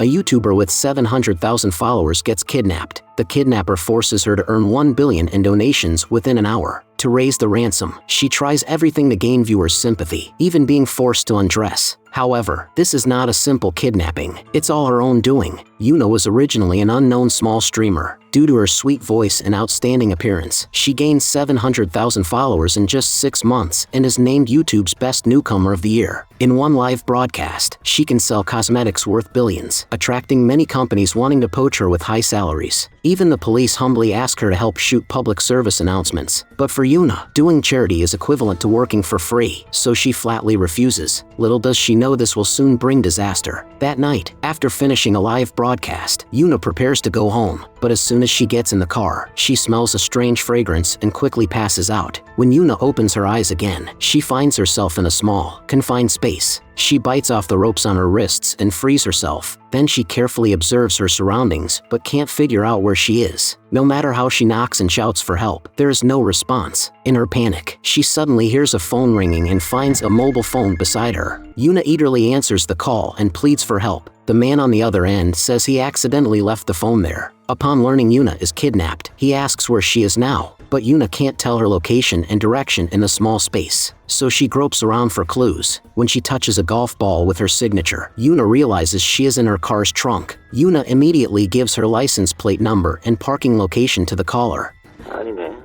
A YouTuber with 700,000 followers gets kidnapped. The kidnapper forces her to earn 1 billion in donations within an hour. To raise the ransom, she tries everything to gain viewers' sympathy, even being forced to undress. However, this is not a simple kidnapping. It's all her own doing. Yuna was originally an unknown small streamer. Due to her sweet voice and outstanding appearance, she gained 700,000 followers in just 6 months and is named YouTube's best newcomer of the year. In one live broadcast, she can sell cosmetics worth billions, attracting many companies wanting to poach her with high salaries. Even the police humbly ask her to help shoot public service announcements. But for Yuna, doing charity is equivalent to working for free, so she flatly refuses. Little does she know this will soon bring disaster. That night, after finishing a live broadcast, Yuna prepares to go home. But as soon as she gets in the car, she smells a strange fragrance and quickly passes out. When Yuna opens her eyes again, she finds herself in a small, confined space. She bites off the ropes on her wrists and frees herself. Then she carefully observes her surroundings, but can't figure out where she is. No matter how she knocks and shouts for help, there is no response. In her panic, she suddenly hears a phone ringing and finds a mobile phone beside her. Yuna eagerly answers the call and pleads for help. The man on the other end says he accidentally left the phone there. Upon learning Yuna is kidnapped, he asks where she is now, but Yuna can't tell her location and direction in the small space. So she gropes around for clues. When she touches a golf ball with her signature, Yuna realizes she is in her car's trunk. Yuna immediately gives her license plate number and parking location to the caller. 아니네.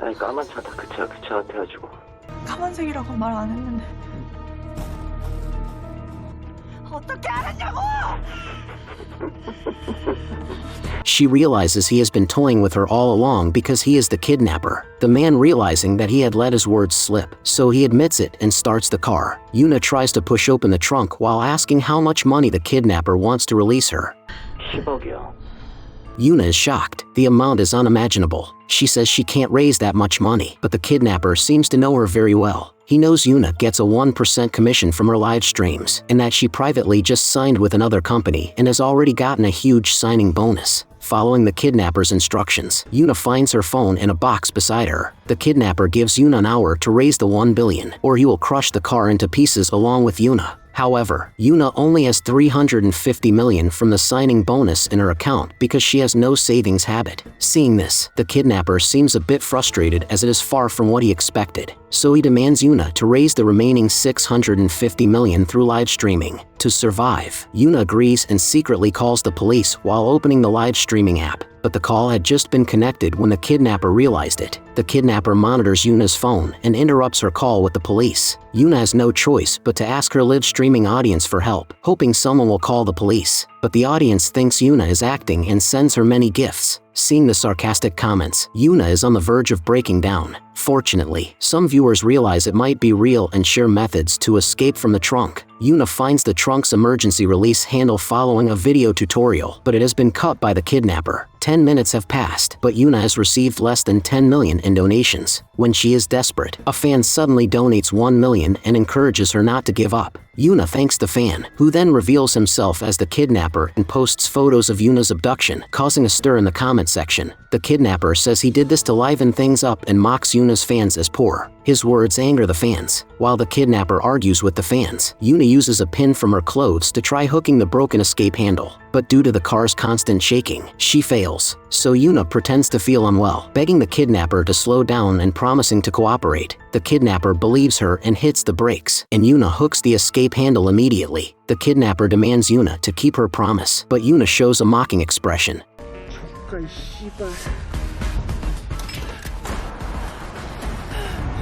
아니 까만 차다 그 차한테 가지고. 까만색이라고 말 안 했는데. 어떻게 알았냐고! She realizes he has been toying with her all along because he is the kidnapper. The man, realizing that he had let his words slip, so he admits it and starts the car. Yuna tries to push open the trunk while asking how much money the kidnapper wants to release her. 10억이요. Yuna is shocked. The amount is unimaginable. She says she can't raise that much money, but the kidnapper seems to know her very well. He knows Yuna gets a 1% commission from her live streams, and that she privately just signed with another company and has already gotten a huge signing bonus. Following the kidnapper's instructions, Yuna finds her phone in a box beside her. The kidnapper gives Yuna an hour to raise the 1 billion, or he will crush the car into pieces along with Yuna. However, Yuna only has 350 million from the signing bonus in her account because she has no savings habit. Seeing this, the kidnapper seems a bit frustrated as it is far from what he expected. So he demands Yuna to raise the remaining 650 million through live streaming. To survive, Yuna agrees and secretly calls the police while opening the live streaming app. But the call had just been connected when the kidnapper realized it. The kidnapper monitors Yuna's phone and interrupts her call with the police. Yuna has no choice but to ask her live streaming audience for help, hoping someone will call the police. But the audience thinks Yuna is acting and sends her many gifts. Seeing the sarcastic comments, Yuna is on the verge of breaking down. Fortunately, some viewers realize it might be real and share methods to escape from the trunk. Yuna finds the trunk's emergency release handle following a video tutorial, but it has been cut by the kidnapper. 10 minutes have passed, but Yuna has received less than 10 million in donations. When she is desperate, a fan suddenly donates 1 million and encourages her not to give up. Yuna thanks the fan, who then reveals himself as the kidnapper and posts photos of Yuna's abduction, causing a stir in the comment section. The kidnapper says he did this to liven things up and mocks Yuna's fans as poor. His words anger the fans. While the kidnapper argues with the fans, Yuna uses a pin from her clothes to try hooking the broken escape handle. But due to the car's constant shaking, she fails. So Yuna pretends to feel unwell, begging the kidnapper to slow down and promising to cooperate. The kidnapper believes her and hits the brakes, and Yuna hooks the escape handle immediately. The kidnapper demands Yuna to keep her promise, but Yuna shows a mocking expression.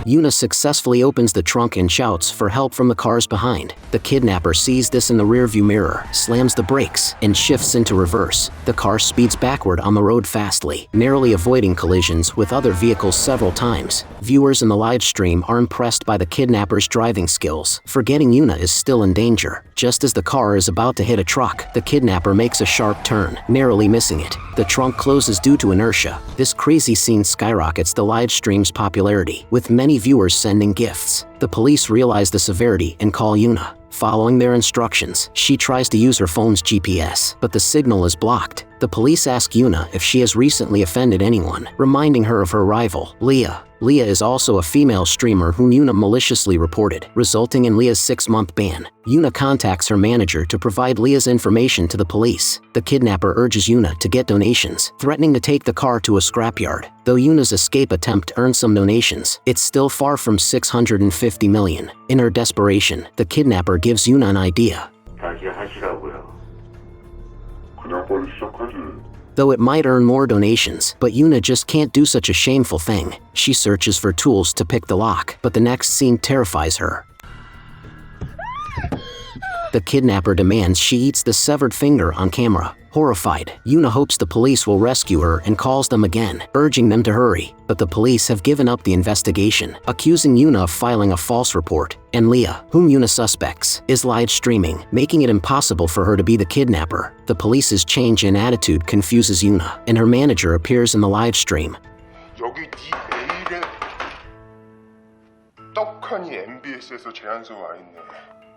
Yuna successfully opens the trunk and shouts for help from the cars behind. The kidnapper sees this in the rearview mirror, slams the brakes, and shifts into reverse. The car speeds backward on the road fastly, narrowly avoiding collisions with other vehicles several times. Viewers in the live stream are impressed by the kidnapper's driving skills, forgetting Yuna is still in danger. Just as the car is about to hit a truck, the kidnapper makes a sharp turn, narrowly missing it. The trunk closes due to inertia. This crazy scene skyrockets the live stream's popularity, with many viewers sending gifts. The police realize the severity and call Yuna. Following their instructions, she tries to use her phone's GPS, but the signal is blocked. The police ask Yuna if she has recently offended anyone, reminding her of her rival, Leah. Leah is also a female streamer whom Yuna maliciously reported, resulting in Leah's 6-month ban. Yuna contacts her manager to provide Leah's information to the police. The kidnapper urges Yuna to get donations, threatening to take the car to a scrapyard. Though Yuna's escape attempt earned some donations, it's still far from 650 million. In her desperation, the kidnapper gives Yuna an idea. 다시 하시라고요. 그냥 빨리 시작하지. Though it might earn more donations, but Yuna just can't do such a shameful thing. She searches for tools to pick the lock, but the next scene terrifies her. The kidnapper demands she eats the severed finger on camera. Horrified, Yuna hopes the police will rescue her and calls them again, urging them to hurry. But the police have given up the investigation, accusing Yuna of filing a false report. And Leah, whom Yuna suspects, is live streaming, making it impossible for her to be the kidnapper. The police's change in attitude confuses Yuna, and her manager appears in the live stream. 여기 네 메일에 떡하니 MBS에서 제안서 와 있네.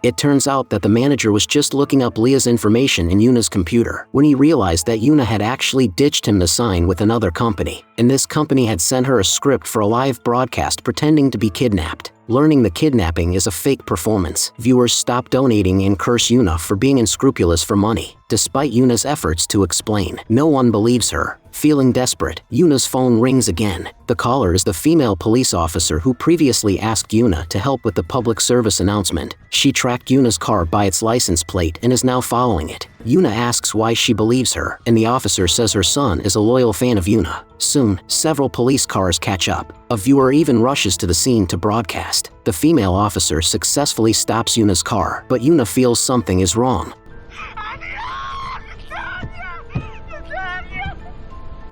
It turns out that the manager was just looking up Leah's information in Yuna's computer when he realized that Yuna had actually ditched him to sign with another company, and this company had sent her a script for a live broadcast pretending to be kidnapped. Learning the kidnapping is a fake performance, viewers stop donating and curse Yuna for being unscrupulous for money. Despite Yuna's efforts to explain, no one believes her. Feeling desperate, Yuna's phone rings again. The caller is the female police officer who previously asked Yuna to help with the public service announcement. She tracked Yuna's car by its license plate and is now following it. Yuna asks why she believes her, and the officer says her son is a loyal fan of Yuna. Soon, several police cars catch up. A viewer even rushes to the scene to broadcast. The female officer successfully stops Yuna's car, but Yuna feels something is wrong.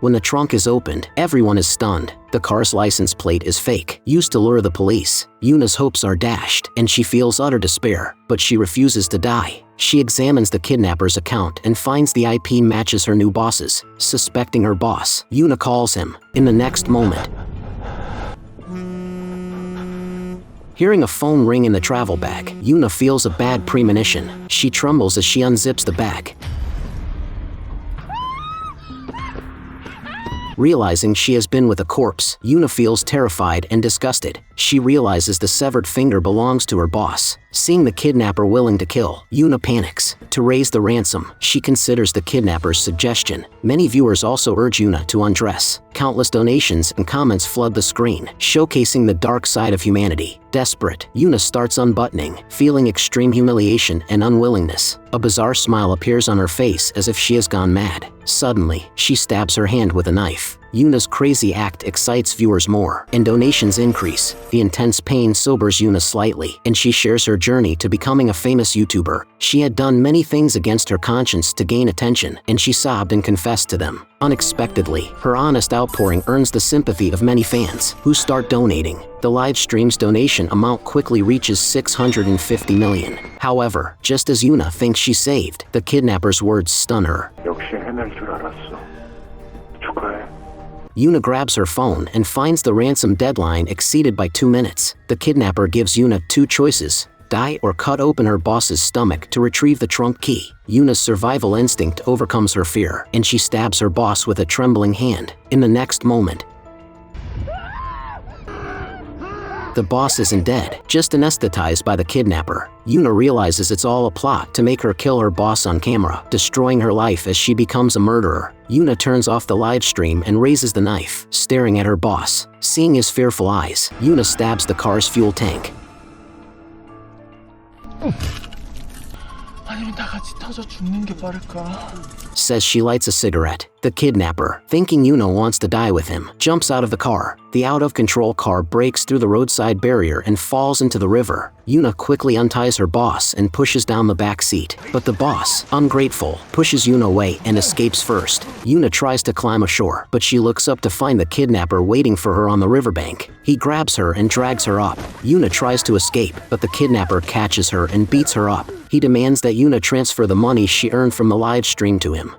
When the trunk is opened, everyone is stunned. The car's license plate is fake, used to lure the police. Yuna's hopes are dashed, and she feels utter despair, but she refuses to die. She examines the kidnapper's account and finds the IP matches her new boss's. Suspecting her boss, Yuna calls him. In the next moment, hearing a phone ring in the travel bag, Yuna feels a bad premonition. She trembles as she unzips the bag. Realizing she has been with a corpse, Yuna feels terrified and disgusted. She realizes the severed finger belongs to her boss. Seeing the kidnapper willing to kill, Yuna panics. To raise the ransom, she considers the kidnapper's suggestion. Many viewers also urge Yuna to undress. Countless donations and comments flood the screen, showcasing the dark side of humanity. Desperate, Yuna starts unbuttoning, feeling extreme humiliation and unwillingness. A bizarre smile appears on her face as if she has gone mad. Suddenly, she stabs her hand with a knife. Yuna's crazy act excites viewers more, and donations increase. The intense pain sobers Yuna slightly, and she shares her journey to becoming a famous YouTuber. She had done many things against her conscience to gain attention, and she sobbed and confessed to them. Unexpectedly, her honest outpouring earns the sympathy of many fans, who start donating. The live stream's donation amount quickly reaches 650 million. However, just as Yuna thinks she's saved, the kidnapper's words stun her. 역시 해낼 줄 알았어. 축하해. Yuna grabs her phone and finds the ransom deadline exceeded by 2 minutes. The kidnapper gives Yuna 2 choices: die or cut open her boss's stomach to retrieve the trunk key. Yuna's survival instinct overcomes her fear, and she stabs her boss with a trembling hand. In the next moment, the boss isn't dead, just anesthetized by the kidnapper. Yuna realizes it's all a plot to make her kill her boss on camera, destroying her life as she becomes a murderer. Yuna turns off the live stream and raises the knife, staring at her boss. Seeing his fearful eyes, Yuna stabs the car's fuel tank. 아니면 다 같이 터져 죽는 게 빠를까? Says she lights a cigarette. The kidnapper, thinking Yuna wants to die with him, jumps out of the car. The out-of-control car breaks through the roadside barrier and falls into the river. Yuna quickly unties her boss and pushes down the back seat. But the boss, ungrateful, pushes Yuna away and escapes first. Yuna tries to climb ashore, but she looks up to find the kidnapper waiting for her on the riverbank. He grabs her and drags her up. Yuna tries to escape, but the kidnapper catches her and beats her up. He demands that Yuna transfer the money she earned from the live stream to him.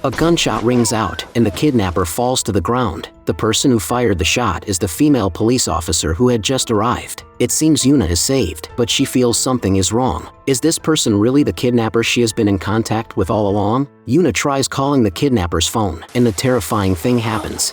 A gunshot rings out, and the kidnapper falls to the ground. The person who fired the shot is the female police officer who had just arrived. It seems Yuna is saved, but she feels something is wrong. Is this person really the kidnapper she has been in contact with all along? Yuna tries calling the kidnapper's phone, and the terrifying thing happens.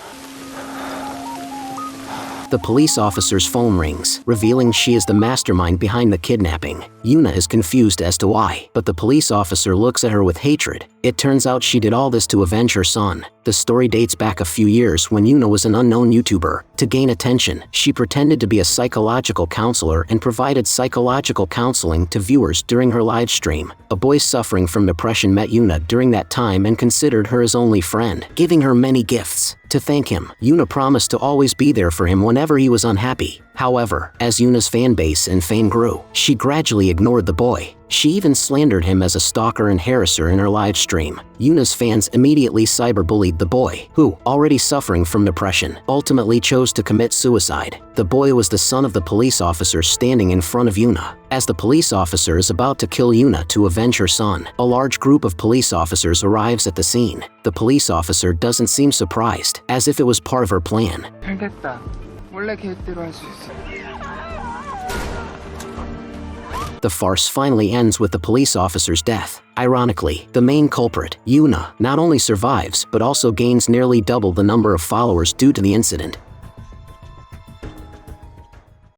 The police officer's phone rings, revealing she is the mastermind behind the kidnapping. Yuna is confused as to why, but the police officer looks at her with hatred. It turns out she did all this to avenge her son. The story dates back a few years when Yuna was an unknown YouTuber. To gain attention, she pretended to be a psychological counselor and provided psychological counseling to viewers during her live stream. A boy suffering from depression met Yuna during that time and considered her his only friend, giving her many gifts. To thank him, Yuna promised to always be there for him whenever he was unhappy. However, as Yuna's fan base and fame grew, she gradually ignored the boy. She even slandered him as a stalker and harasser in her live stream. Yuna's fans immediately cyberbullied the boy, who, already suffering from depression, ultimately chose to commit suicide. The boy was the son of the police officer standing in front of Yuna. As the police officer is about to kill Yuna to avenge her son, a large group of police officers arrives at the scene. The police officer doesn't seem surprised, as if it was part of her plan. 잘 됐다. 원래 계획대로 할 수 있어. The farce finally ends with the police officer's death. Ironically, the main culprit, Yuna, not only survives but also gains nearly double the number of followers due to the incident.